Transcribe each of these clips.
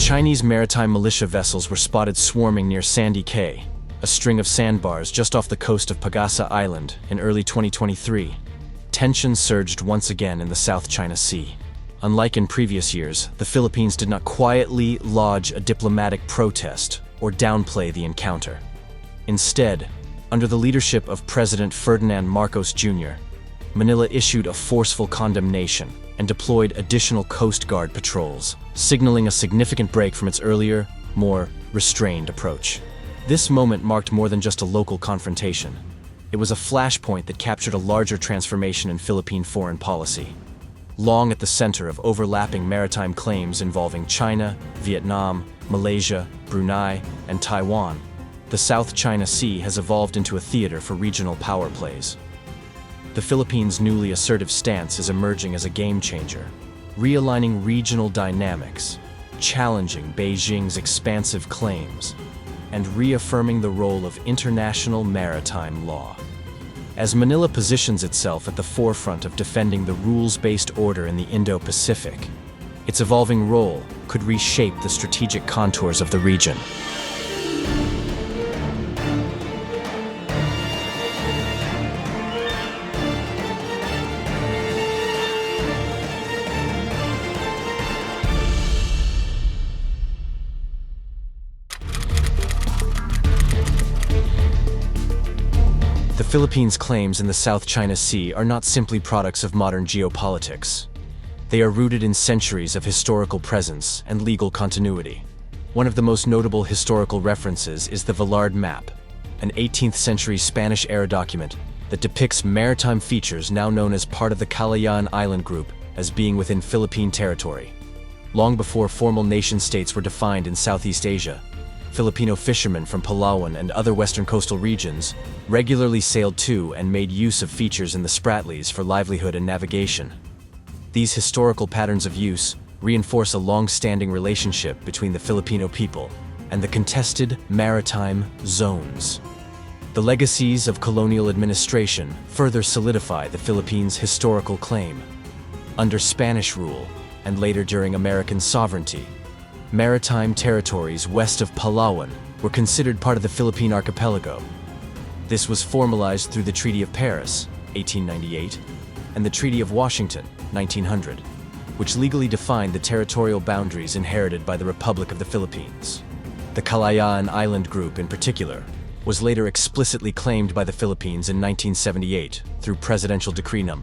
Chinese maritime militia vessels were spotted swarming near Sandy Cay, a string of sandbars just off the coast of Pagasa Island, in early 2023. Tensions surged once again in the South China Sea. Unlike in previous years, the Philippines did not quietly lodge a diplomatic protest or downplay the encounter. Instead, under the leadership of President Ferdinand Marcos Jr, Manila issued a forceful condemnation and deployed additional Coast Guard patrols, signaling a significant break from its earlier, more restrained approach. This moment marked more than just a local confrontation. It was a flashpoint that captured a larger transformation in Philippine foreign policy. Long at the center of overlapping maritime claims involving China, Vietnam, Malaysia, Brunei, and Taiwan, the South China Sea has evolved into a theater for regional power plays. The Philippines' newly assertive stance is emerging as a game-changer, realigning regional dynamics, challenging Beijing's expansive claims, and reaffirming the role of international maritime law. As Manila positions itself at the forefront of defending the rules-based order in the Indo-Pacific, its evolving role could reshape the strategic contours of the region. The Philippines' claims in the South China Sea are not simply products of modern geopolitics. They are rooted in centuries of historical presence and legal continuity. One of the most notable historical references is the Vallard Map, an 18th-century Spanish-era document that depicts maritime features now known as part of the Kalayaan Island Group as being within Philippine territory. Long before formal nation-states were defined in Southeast Asia, Filipino fishermen from Palawan and other western coastal regions regularly sailed to and made use of features in the Spratlys for livelihood and navigation. These historical patterns of use reinforce a long-standing relationship between the Filipino people and the contested maritime zones. The legacies of colonial administration further solidify the Philippines' historical claim. Under Spanish rule, and later during American sovereignty, maritime territories west of Palawan were considered part of the Philippine archipelago. This was formalized through the Treaty of Paris, 1898, and the Treaty of Washington, 1900, which legally defined the territorial boundaries inherited by the Republic of the Philippines. The Kalayaan Island Group, in particular, was later explicitly claimed by the Philippines in 1978 through Presidential Decree No.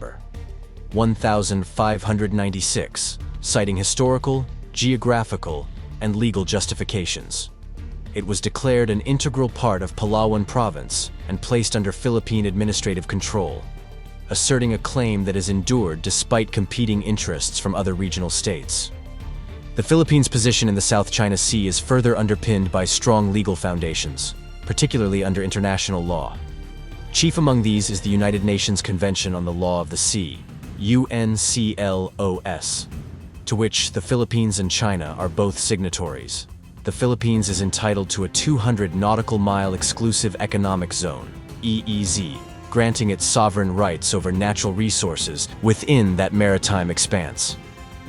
1596, citing historical, geographical, and legal justifications. It was declared an integral part of Palawan province and placed under Philippine administrative control, asserting a claim that has endured despite competing interests from other regional states. The Philippines' position in the South China Sea is further underpinned by strong legal foundations, particularly under international law. Chief among these is the United Nations Convention on the Law of the Sea, UNCLOS, to which the Philippines and China are both signatories. The Philippines is entitled to a 200 nautical mile exclusive economic zone, EEZ, granting it sovereign rights over natural resources within that maritime expanse.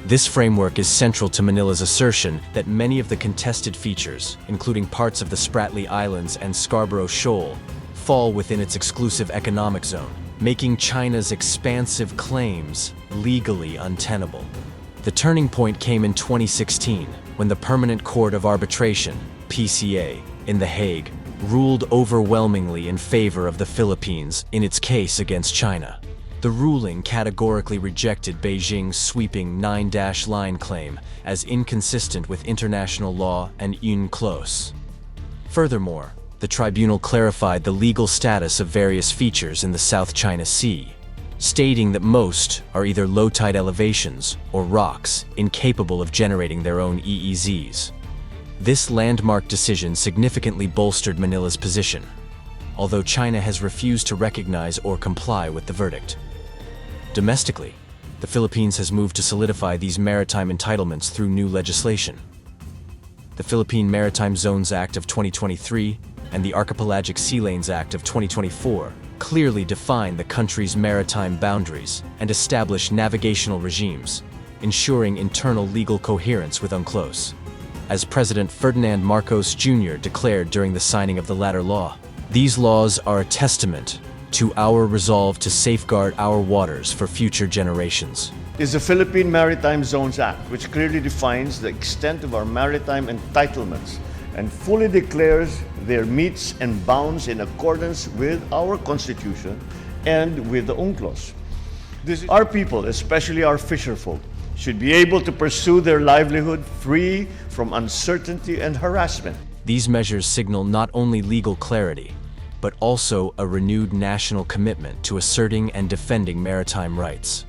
This framework is central to Manila's assertion that many of the contested features, including parts of the Spratly Islands and Scarborough Shoal, fall within its exclusive economic zone, making China's expansive claims legally untenable. The turning point came in 2016, when the Permanent Court of Arbitration, PCA, in The Hague, ruled overwhelmingly in favor of the Philippines in its case against China. The ruling categorically rejected Beijing's sweeping 9-line claim as inconsistent with international law and UNCLOS. Furthermore, the tribunal clarified the legal status of various features in the South China Sea, stating that most are either low-tide elevations or rocks incapable of generating their own EEZs. This landmark decision significantly bolstered Manila's position, although China has refused to recognize or comply with the verdict. Domestically, the Philippines has moved to solidify these maritime entitlements through new legislation. The Philippine Maritime Zones Act of 2023 and the Archipelagic Sea Lanes Act of 2024 clearly define the country's maritime boundaries and establish navigational regimes, ensuring internal legal coherence with UNCLOS. as President Ferdinand Marcos Jr. declared during the signing of the latter law. These laws are a testament to our resolve to safeguard our waters for future generations. Is the Philippine Maritime Zones Act, which clearly defines the extent of our maritime entitlements and fully declares their metes and bounds in accordance with our Constitution and with the UNCLOS. Our people, especially our fisherfolk, should be able to pursue their livelihood free from uncertainty and harassment. These measures signal not only legal clarity, but also a renewed national commitment to asserting and defending maritime rights.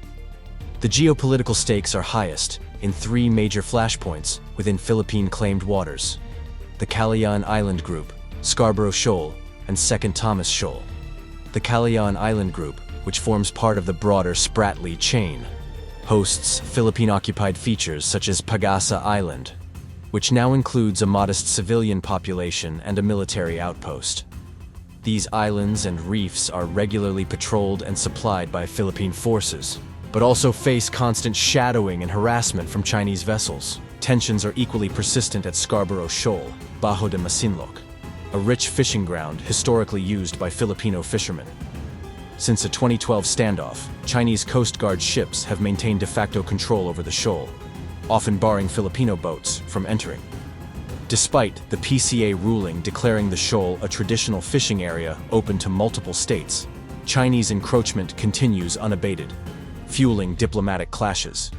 The geopolitical stakes are highest in three major flashpoints within Philippine claimed waters: the Calayan Island Group, Scarborough Shoal, and Second Thomas Shoal. The Calayan Island Group, which forms part of the broader Spratly chain, hosts Philippine-occupied features such as Pagasa Island, which now includes a modest civilian population and a military outpost. These islands and reefs are regularly patrolled and supplied by Philippine forces, but also face constant shadowing and harassment from Chinese vessels. Tensions are equally persistent at Scarborough Shoal, Bajo de Masinloc, a rich fishing ground historically used by Filipino fishermen. Since a 2012 standoff, Chinese Coast Guard ships have maintained de facto control over the shoal, often barring Filipino boats from entering. Despite the PCA ruling declaring the shoal a traditional fishing area open to multiple states, Chinese encroachment continues unabated, fueling diplomatic clashes.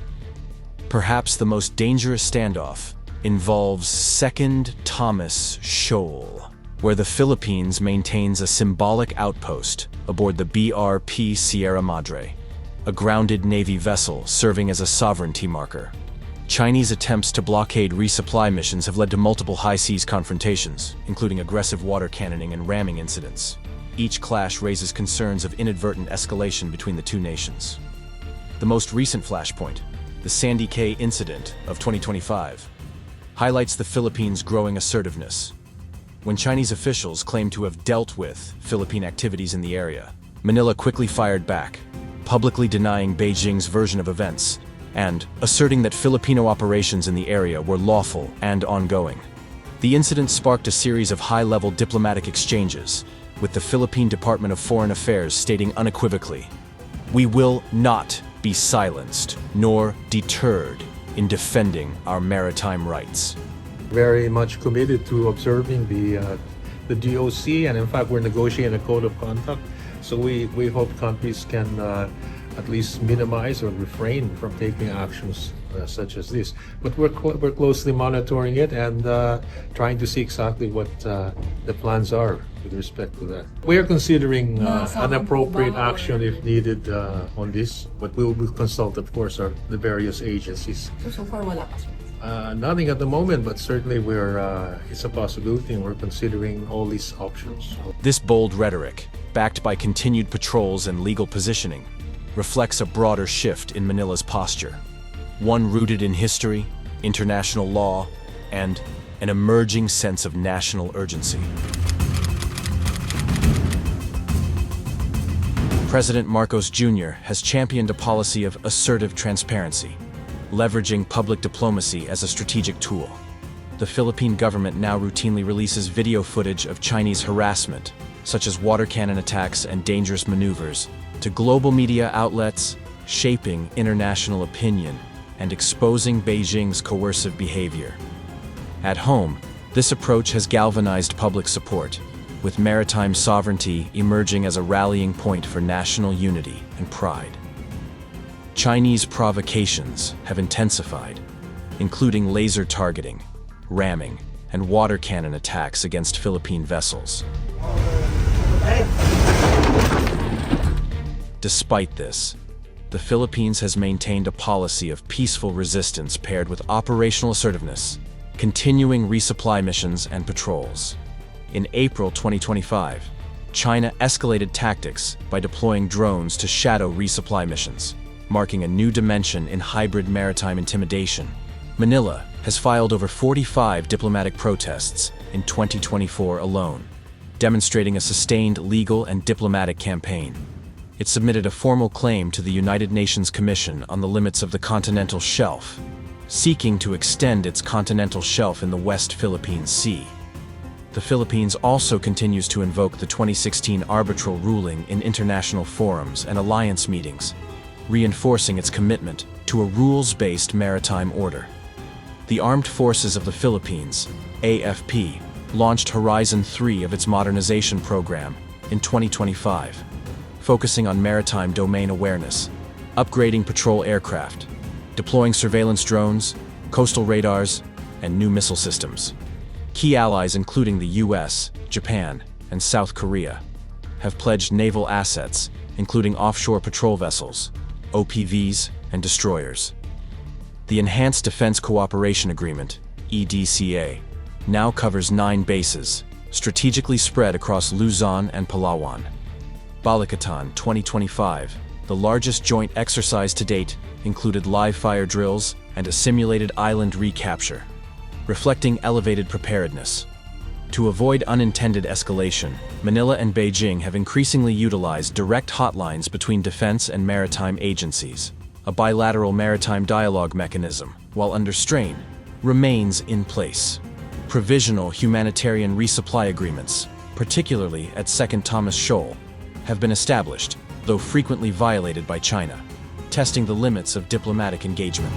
Perhaps the most dangerous standoff involves Second Thomas Shoal, where the Philippines maintains a symbolic outpost aboard the BRP Sierra Madre, a grounded Navy vessel serving as a sovereignty marker. Chinese attempts to blockade resupply missions have led to multiple high-seas confrontations, including aggressive water cannoning and ramming incidents. Each clash raises concerns of inadvertent escalation between the two nations. The most recent flashpoint, the Sandy Cay incident of 2025, highlights the Philippines' growing assertiveness. When Chinese officials claim to have dealt with Philippine activities in the area, Manila quickly fired back, publicly denying Beijing's version of events and asserting that Filipino operations in the area were lawful and ongoing. The incident sparked a series of high-level diplomatic exchanges, with the Philippine Department of Foreign Affairs stating unequivocally, "We will not be silenced nor deterred in defending our maritime rights." Very much committed to observing the DOC, and in fact we're negotiating a code of conduct, so we hope countries can at least minimize or refrain from taking actions such as this. But we're closely monitoring it and trying to see exactly what the plans are with respect to that. We are considering an appropriate action if needed on this, but we will consult, of course, the various agencies. So far, wala pa. Nothing at the moment, but certainly it's a possibility and we're considering all these options. This bold rhetoric, backed by continued patrols and legal positioning, reflects a broader shift in Manila's posture, one rooted in history, international law, and an emerging sense of national urgency. President Marcos Jr. has championed a policy of assertive transparency, leveraging public diplomacy as a strategic tool. The Philippine government now routinely releases video footage of Chinese harassment, such as water cannon attacks and dangerous maneuvers, to global media outlets, shaping international opinion and exposing Beijing's coercive behavior. At home, this approach has galvanized public support, with maritime sovereignty emerging as a rallying point for national unity and pride. Chinese provocations have intensified, including laser targeting, ramming, and water cannon attacks against Philippine vessels. Despite this, the Philippines has maintained a policy of peaceful resistance paired with operational assertiveness, continuing resupply missions and patrols. In April 2025, China escalated tactics by deploying drones to shadow resupply missions, marking a new dimension in hybrid maritime intimidation. Manila has filed over 45 diplomatic protests in 2024 alone, demonstrating a sustained legal and diplomatic campaign. It submitted a formal claim to the United Nations Commission on the Limits of the Continental Shelf, seeking to extend its continental shelf in the West Philippine Sea. The Philippines also continues to invoke the 2016 arbitral ruling in international forums and alliance meetings, reinforcing its commitment to a rules-based maritime order. The Armed Forces of the Philippines, AFP, launched Horizon 3 of its modernization program in 2025, focusing on maritime domain awareness, upgrading patrol aircraft, deploying surveillance drones, coastal radars, and new missile systems. Key allies including the US, Japan, and South Korea have pledged naval assets, including offshore patrol vessels, OPVs, and destroyers. The Enhanced Defense Cooperation Agreement, EDCA, now covers 9 bases, strategically spread across Luzon and Palawan. Balikatan 2025, the largest joint exercise to date, included live fire drills and a simulated island recapture, reflecting elevated preparedness. To avoid unintended escalation, Manila and Beijing have increasingly utilized direct hotlines between defense and maritime agencies. A bilateral maritime dialogue mechanism, while under strain, remains in place. Provisional humanitarian resupply agreements, particularly at Second Thomas Shoal, have been established, though frequently violated by China, testing the limits of diplomatic engagement.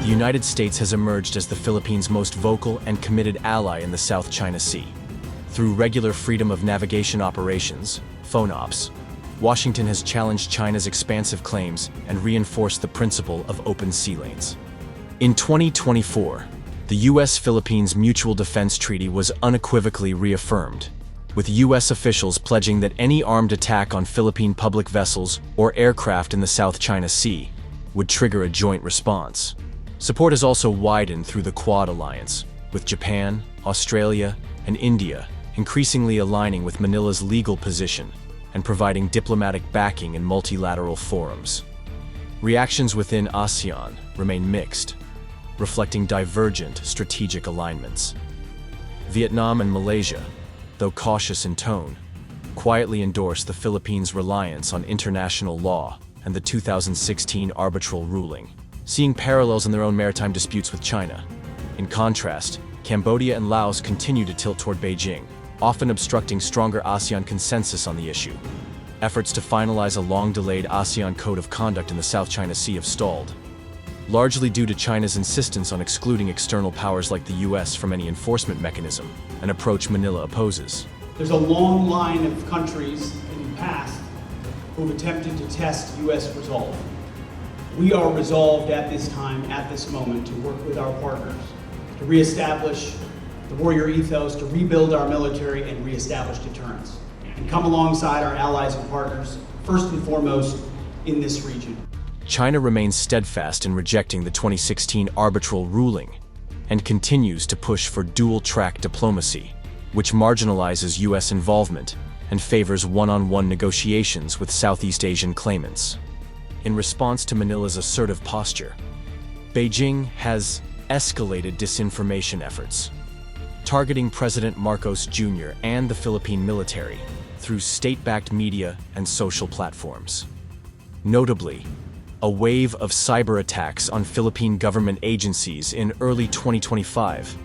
The United States has emerged as the Philippines' most vocal and committed ally in the South China Sea. Through regular freedom of navigation operations, FONOPs, Washington has challenged China's expansive claims and reinforced the principle of open sea lanes. In 2024, the U.S.-Philippines Mutual Defense Treaty was unequivocally reaffirmed, with U.S. officials pledging that any armed attack on Philippine public vessels or aircraft in the South China Sea would trigger a joint response. Support has also widened through the Quad Alliance, with Japan, Australia, and India increasingly aligning with Manila's legal position and providing diplomatic backing in multilateral forums. Reactions within ASEAN remain mixed, reflecting divergent strategic alignments. Vietnam and Malaysia, though cautious in tone, quietly endorsed the Philippines' reliance on international law and the 2016 arbitral ruling, seeing parallels in their own maritime disputes with China. In contrast, Cambodia and Laos continue to tilt toward Beijing, often obstructing stronger ASEAN consensus on the issue. Efforts to finalize a long-delayed ASEAN Code of Conduct in the South China Sea have stalled, largely due to China's insistence on excluding external powers like the US from any enforcement mechanism, an approach Manila opposes. There's a long line of countries in the past who've attempted to test US resolve. We are resolved at this time, at this moment, to work with our partners to reestablish the warrior ethos, to rebuild our military and reestablish deterrence, and come alongside our allies and partners, first and foremost, in this region. China remains steadfast in rejecting the 2016 arbitral ruling and continues to push for dual-track diplomacy, which marginalizes U.S. involvement and favors one-on-one negotiations with Southeast Asian claimants. In response to Manila's assertive posture, Beijing has escalated disinformation efforts, targeting President Marcos Jr. and the Philippine military through state-backed media and social platforms. Notably, a wave of cyberattacks on Philippine government agencies in early 2025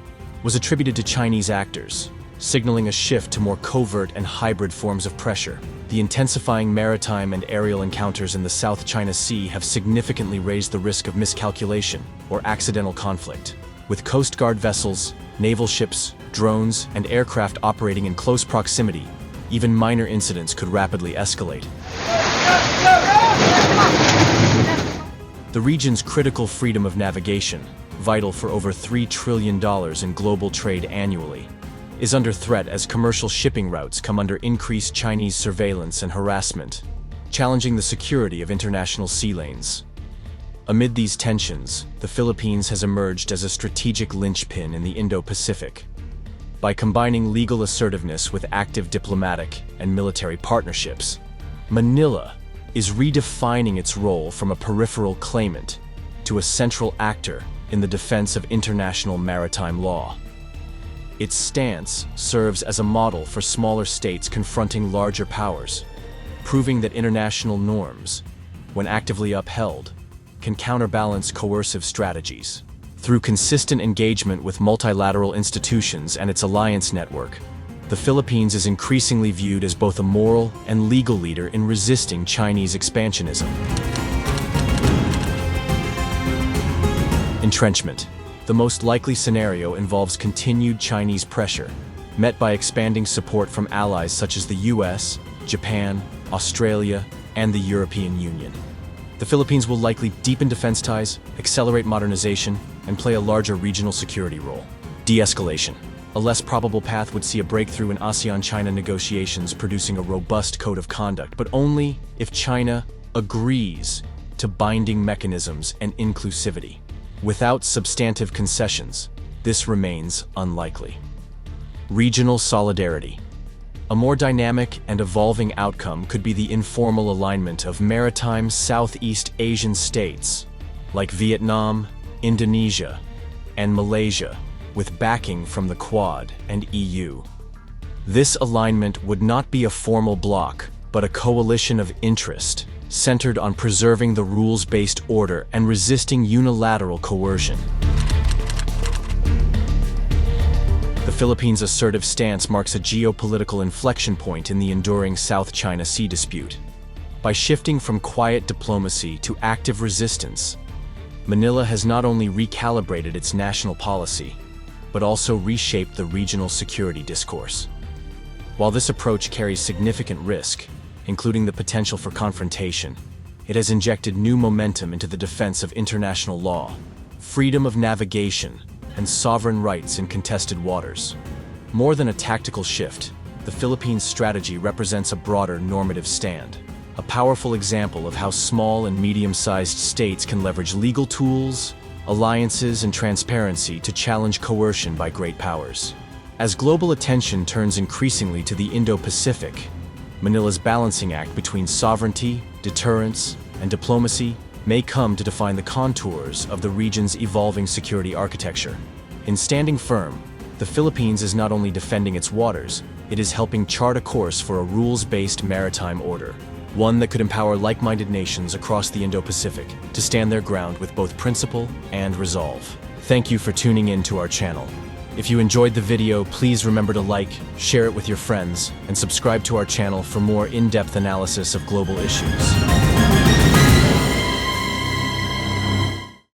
was attributed to Chinese actors, signaling a shift to more covert and hybrid forms of pressure. The intensifying maritime and aerial encounters in the South China Sea have significantly raised the risk of miscalculation or accidental conflict. With Coast Guard vessels, naval ships, drones, and aircraft operating in close proximity, even minor incidents could rapidly escalate. The region's critical freedom of navigation, vital for over $3 trillion in global trade annually, is under threat as commercial shipping routes come under increased Chinese surveillance and harassment, challenging the security of international sea lanes. Amid these tensions, the Philippines has emerged as a strategic linchpin in the Indo-Pacific. By combining legal assertiveness with active diplomatic and military partnerships, Manila is redefining its role from a peripheral claimant to a central actor in the defense of international maritime law. Its stance serves as a model for smaller states confronting larger powers, proving that international norms when actively upheld, can counterbalance coercive strategies. Through consistent engagement with multilateral institutions and its alliance network, the Philippines is increasingly viewed as both a moral and legal leader in resisting Chinese expansionism. Entrenchment. The most likely scenario involves continued Chinese pressure, met by expanding support from allies such as the US, Japan, Australia, and the European Union. The Philippines will likely deepen defense ties, accelerate modernization, and play a larger regional security role. De-escalation. A less probable path would see a breakthrough in ASEAN-China negotiations producing a robust code of conduct, but only if China agrees to binding mechanisms and inclusivity. Without substantive concessions, this remains unlikely. Regional solidarity. A more dynamic and evolving outcome could be the informal alignment of maritime Southeast Asian states like Vietnam, Indonesia, and Malaysia, with backing from the Quad and EU. This alignment would not be a formal bloc, but a coalition of interest, centered on preserving the rules-based order and resisting unilateral coercion. The Philippines' assertive stance marks a geopolitical inflection point in the enduring South China Sea dispute. By shifting from quiet diplomacy to active resistance, Manila has not only recalibrated its national policy, but also reshaped the regional security discourse. While this approach carries significant risk, including the potential for confrontation, it has injected new momentum into the defense of international law, freedom of navigation, and sovereign rights in contested waters. More than a tactical shift, the Philippines' strategy represents a broader normative stand, a powerful example of how small and medium-sized states can leverage legal tools, alliances, and transparency to challenge coercion by great powers. As global attention turns increasingly to the Indo-Pacific, Manila's balancing act between sovereignty, deterrence, and diplomacy may come to define the contours of the region's evolving security architecture. In standing firm, the Philippines is not only defending its waters, it is helping chart a course for a rules-based maritime order, one that could empower like-minded nations across the Indo-Pacific to stand their ground with both principle and resolve. Thank you for tuning in to our channel. If you enjoyed the video, please remember to like, share it with your friends, and subscribe to our channel for more in-depth analysis of global issues.